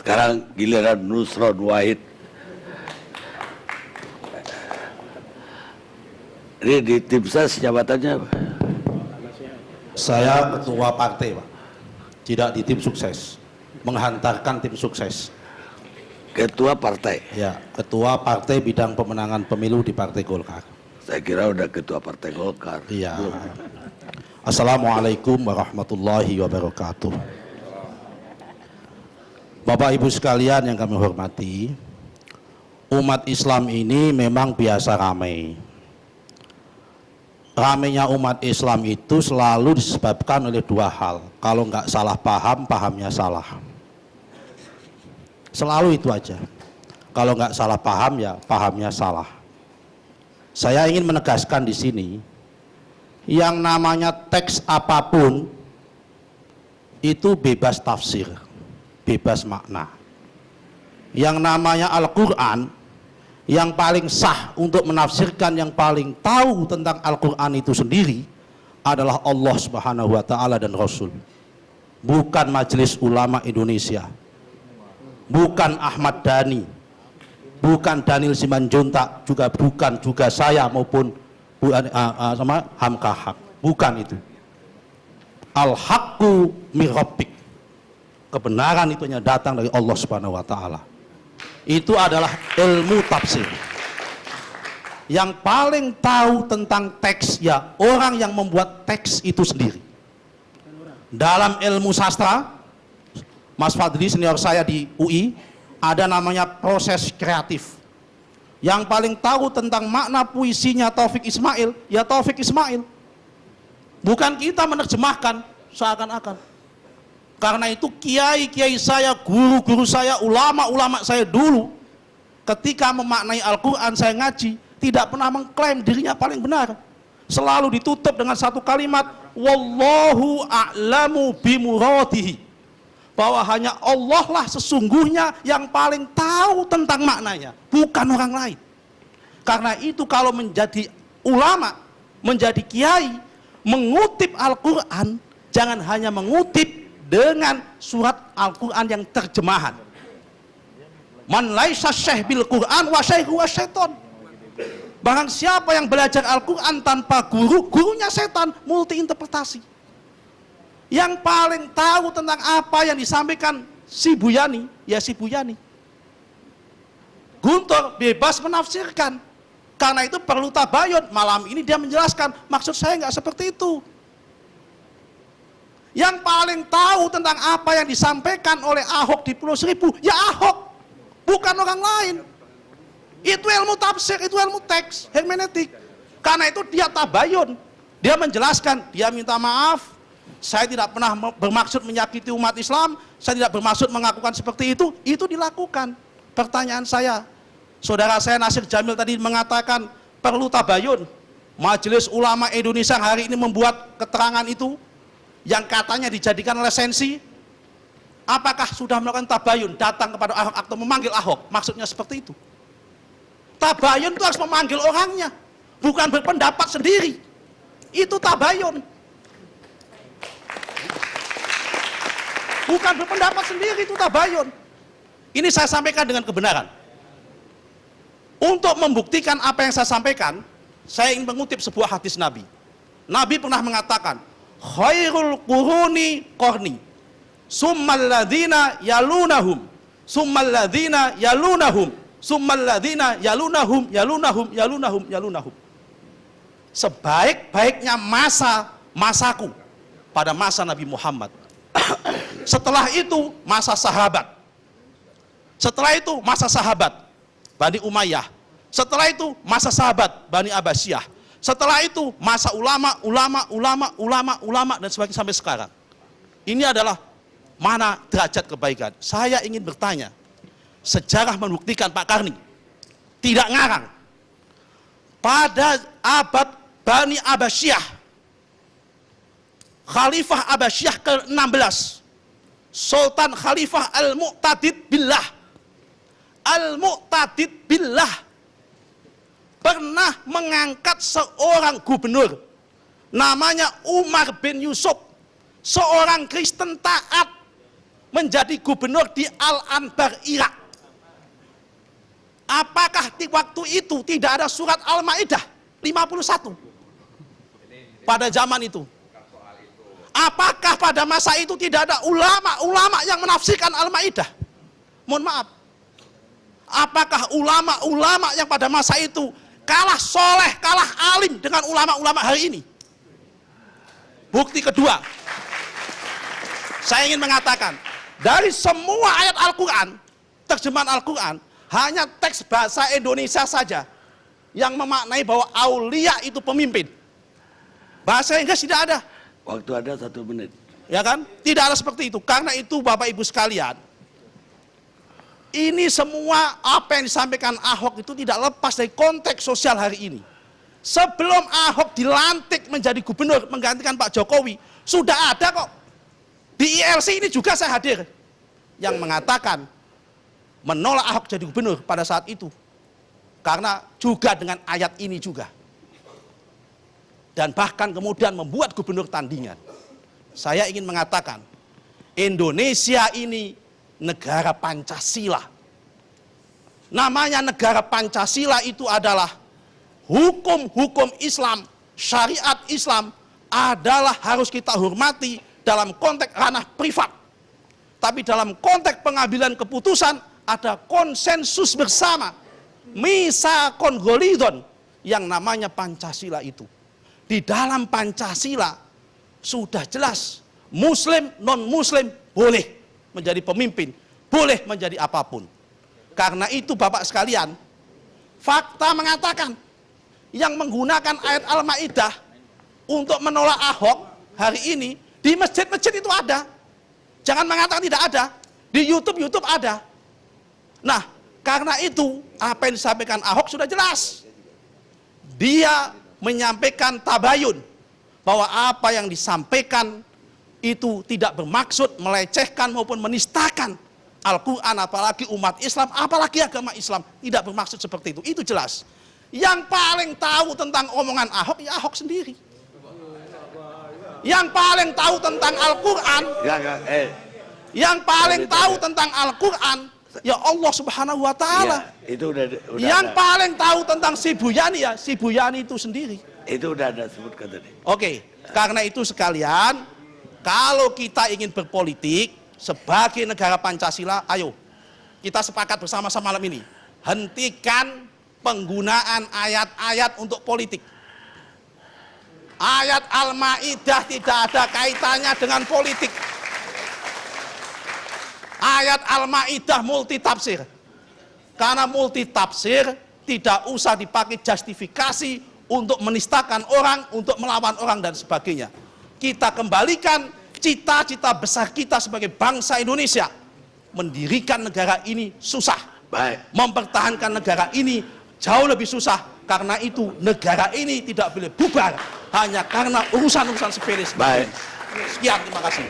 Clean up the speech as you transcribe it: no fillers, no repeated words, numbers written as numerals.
Sekarang giliran Nusron Wahid. Ini di tim ses jabatannya apa? Saya ketua partai, Pak. Tidak di tim sukses. Menghantarkan tim sukses. Ketua partai? Ya, ketua partai bidang pemenangan pemilu di Partai Golkar. Saya kira udah ketua Partai Golkar. Iya. Assalamualaikum warahmatullahi wabarakatuh. Bapak Ibu sekalian yang kami hormati, umat Islam ini memang biasa ramai. Ramainya umat Islam itu selalu disebabkan oleh dua hal. Kalau nggak salah paham, pahamnya salah. Selalu itu aja. Kalau nggak salah paham, ya pahamnya salah. Saya ingin menegaskan di sini, yang namanya teks apapun itu bebas tafsir, bebas makna. Yang namanya Al-Quran, yang paling sah untuk menafsirkan, yang paling tahu tentang Al-Quran itu sendiri adalah Allah Subhanahu wa Ta'ala dan Rasul, bukan Majelis Ulama Indonesia, bukan Ahmad Dhani, bukan Daniel Simanjuntak, bukan saya maupun sama Hamka Haq, bukan itu. Al-haqqu min rabbik, kebenaran itu hanya datang dari Allah Subhanahu wa Ta'ala. Itu adalah ilmu tafsir. Yang paling tahu tentang teks ya orang yang membuat teks itu sendiri. Dalam ilmu sastra, Mas Fadli senior saya di UI, ada namanya proses kreatif. Yang paling tahu tentang makna puisinya Taufik Ismail, ya Taufik Ismail. Bukan kita menerjemahkan seakan-akan. Karena itu kiai-kiai saya, guru-guru saya, ulama-ulama saya dulu, ketika memaknai Al-Quran saya ngaji, tidak pernah mengklaim dirinya paling benar. Selalu ditutup dengan satu kalimat, wallahu a'lamu bimuradihi, bahwa hanya Allah lah sesungguhnya yang paling tahu tentang maknanya, bukan orang lain. Karena itu kalau menjadi ulama, menjadi kiai, mengutip Al-Quran, jangan hanya mengutip dengan surat Al-Quran yang terjemahan. Man laisa syekh bil Quran wa syekhu wa syaiton. Barang siapa yang belajar Al-Quran tanpa guru, gurunya setan, multi interpretasi. Yang paling tahu tentang apa yang disampaikan si Buyani, ya si Buyani. Guntur bebas menafsirkan. Karena itu perlu tabayun. Malam ini dia menjelaskan, maksud saya nggak seperti itu. Yang paling tahu tentang apa yang disampaikan oleh Ahok di Pulau Seribu, ya Ahok, bukan orang lain. Itu ilmu tafsir, itu ilmu teks, hermeneutik. Karena itu dia tabayun, dia menjelaskan, dia minta maaf, saya tidak pernah bermaksud menyakiti umat Islam, saya tidak bermaksud mengakukan seperti itu dilakukan. Pertanyaan saya, saudara saya Nasir Jamil tadi mengatakan perlu tabayun. Majelis Ulama Indonesia hari ini membuat keterangan itu, yang katanya dijadikan lisensi, apakah sudah melakukan tabayun, datang kepada Ahok atau memanggil Ahok? Maksudnya seperti itu. Tabayun itu harus memanggil orangnya, bukan berpendapat sendiri. Itu tabayun. Bukan berpendapat sendiri, itu tabayun. Ini saya sampaikan dengan kebenaran. Untuk membuktikan apa yang saya sampaikan, saya ingin mengutip sebuah hadis Nabi. Nabi pernah mengatakan, khairul quruni qarni, summal ladzina yalunahum, summal ladzina yalunahum, summal ladzina yalunahum. Sebaik-baiknya masaku pada masa Nabi Muhammad. Setelah itu masa sahabat. Setelah itu masa sahabat Bani Umayyah. Setelah itu masa sahabat Bani Abbasiyah. Setelah itu masa ulama dan sebagainya sampai sekarang. Ini adalah mana derajat kebaikan. Saya ingin bertanya, sejarah membuktikan Pak Karni tidak ngarang. Pada abad Bani Abbasiyah, Khalifah Abbasiyah ke-16, Sultan Khalifah Al-Mu'tadid Billah pernah mengangkat seorang gubernur namanya Umar bin Yusuf, seorang Kristen taat, menjadi gubernur di Al-Anbar, Irak. Apakah di waktu itu tidak ada surat Al-Maidah 51 pada zaman itu? Apakah pada masa itu tidak ada ulama-ulama yang menafsirkan Al-Maidah? Mohon maaf. Apakah ulama-ulama yang pada masa itu kalah soleh, kalah alim dengan ulama-ulama hari ini? Bukti kedua, saya ingin mengatakan, dari semua ayat Al-Quran, terjemahan Al-Quran, hanya teks bahasa Indonesia saja yang memaknai bahwa aulia itu pemimpin. Bahasa Inggris tidak ada. Waktu ada 1 menit. Ya kan? Tidak ada seperti itu. Karena itu Bapak Ibu sekalian, ini semua apa yang disampaikan Ahok itu tidak lepas dari konteks sosial hari ini. Sebelum Ahok dilantik menjadi gubernur menggantikan Pak Jokowi, sudah ada kok. Di ILC ini juga saya hadir, yang mengatakan menolak Ahok jadi gubernur pada saat itu. Karena juga dengan ayat ini juga. Dan bahkan kemudian membuat gubernur tandingan. Saya ingin mengatakan, Indonesia ini negara Pancasila. Namanya negara Pancasila itu adalah hukum-hukum Islam, syariat Islam adalah harus kita hormati dalam konteks ranah privat. Tapi dalam konteks pengambilan keputusan ada konsensus bersama. Misakon golidon yang namanya Pancasila itu. Di dalam Pancasila sudah jelas Muslim, non-Muslim boleh menjadi pemimpin, boleh menjadi apapun. Karena itu Bapak sekalian, fakta mengatakan yang menggunakan ayat Al-Maidah untuk menolak Ahok hari ini di masjid-masjid itu ada. Jangan mengatakan tidak ada. Di YouTube ada. Nah, karena itu apa yang disampaikan Ahok sudah jelas. Dia menyampaikan tabayun bahwa apa yang disampaikan itu tidak bermaksud melecehkan maupun menistakan Al-Quran, apalagi umat Islam, apalagi agama Islam. Tidak bermaksud seperti itu. Itu jelas. Yang paling tahu tentang omongan Ahok, ya Ahok sendiri. Yang paling tahu tentang Al-Quran, yang paling tahu tentang Al-Quran, ya Allah Subhanahu wa Ta'ala. Ya, itu udah yang ada. paling tahu tentang si Buyani, ya si Buyani itu sendiri. Itu udah ada sebutkan tadi. Oke, karena itu sekalian, kalau kita ingin berpolitik sebagai negara Pancasila, ayo kita sepakat bersama-sama malam ini, hentikan penggunaan ayat-ayat untuk politik. Ayat Al-Maidah tidak ada kaitannya dengan politik. Ayat Al-Maidah multitafsir. Karena multitafsir tidak usah dipakai justifikasi untuk menistakan orang, untuk melawan orang dan sebagainya. Kita kembalikan cita-cita besar kita sebagai bangsa Indonesia. Mendirikan negara ini susah. Baik. Mempertahankan negara ini jauh lebih susah. Karena itu negara ini tidak boleh bubar hanya karena urusan-urusan sepele. Baik. Sekian, terima kasih.